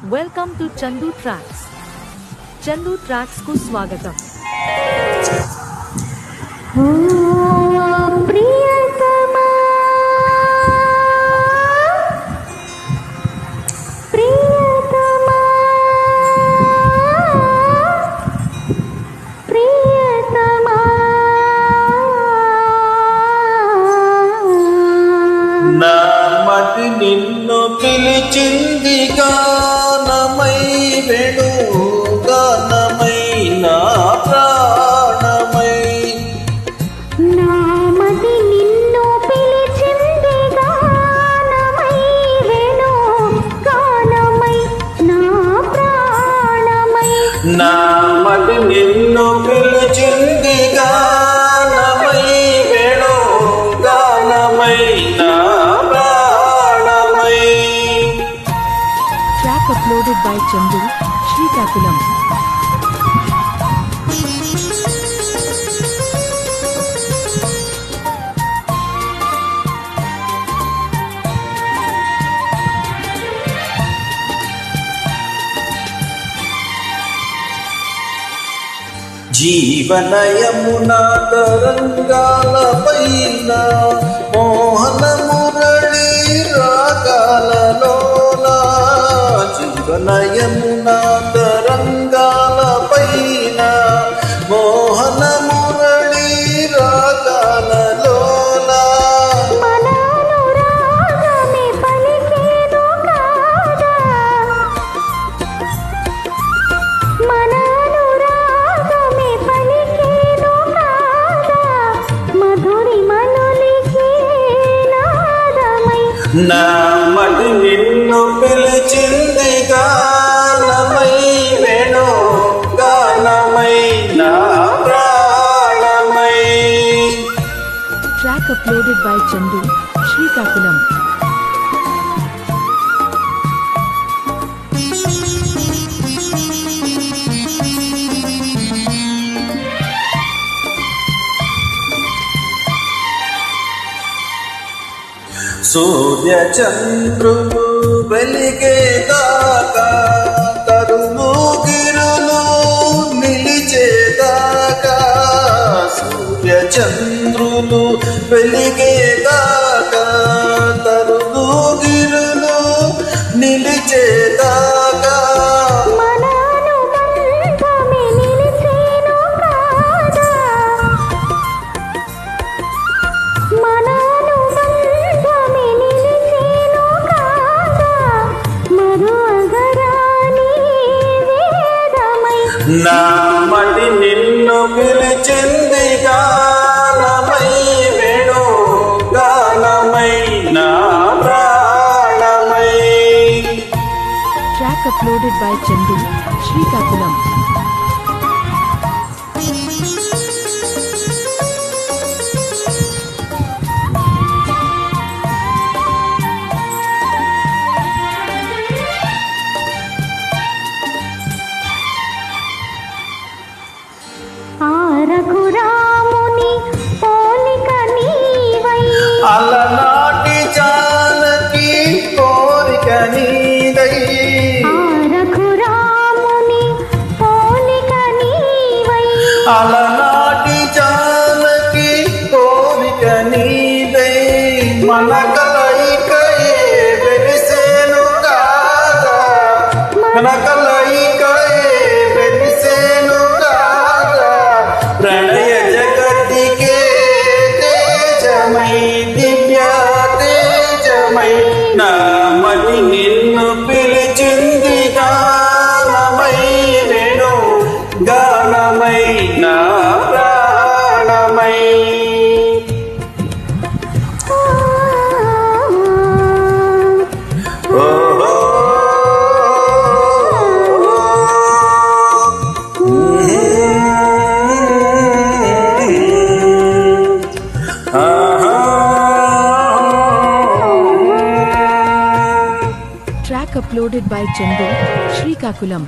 Welcome to Chandu tracks. Chandu tracks కు స్వాగతం. నామది నిన్ను పిలిచింది గానమై వెడు గానమై నా ప్రాణమై. నామది నిన్ను పిలిచింది గానమై వెడు గానమై నా ప్రాణమై. నామది నిన్ను పిలిచింది గానమై వెడు గానమై నా Track uploaded by Chandu, Srikakulam. జీవనయమునా తరంగాల పైన మోహన మురళి రాగాలలోన. జీవనయమునా తరంగాల పైన మోహన మురళి రాగాలలోన. మననురాగమే పలికేను కాదా, మననురాగమే పలికేను కాదా, మధురి మనులికే నాదమై. నామది నిన్ను పిలిచింది గానమై వెను గానమై నా ప్రాణమై. Track uploaded by Chandu, Srikakulam. సూర్య చంద్రులు వెలిగేదాకా తరులు గిరులు నిలిచేదాకా. సూర్య చంద్రులు వెలిగేదాకా తరులు గిరులు నిలిచేదాకా. మననుబంధమే నిలిచేను కాదా, మననుబంధమే నిలిచేను కాదా, మరువగరాని వేదమై. నామది నిన్ను పిలిచింది గానమై వెను గానమై నా ప్రాణమై. Track uploaded by Chandu, Srikakulam. ఆ రఘురాముని పోలిక నీవై, అలనాటి జానకి కోరిక నీదై. ఆ రఘురాముని పోలిక నీవై, అలనాటి జానకి కోరిక నీదై. మన కలయికయే వెలిసేను కాదా, మన కలయికయే వెలిసేను కాదా. ప్రణయ జగతికే తేజమై దివ్య తేజమై. నామది నిన్ను పిలిచింది గానమై వెను గానమై నా ప్రాణమై. ఓహో Track uploaded by Chandu, Srikakulam.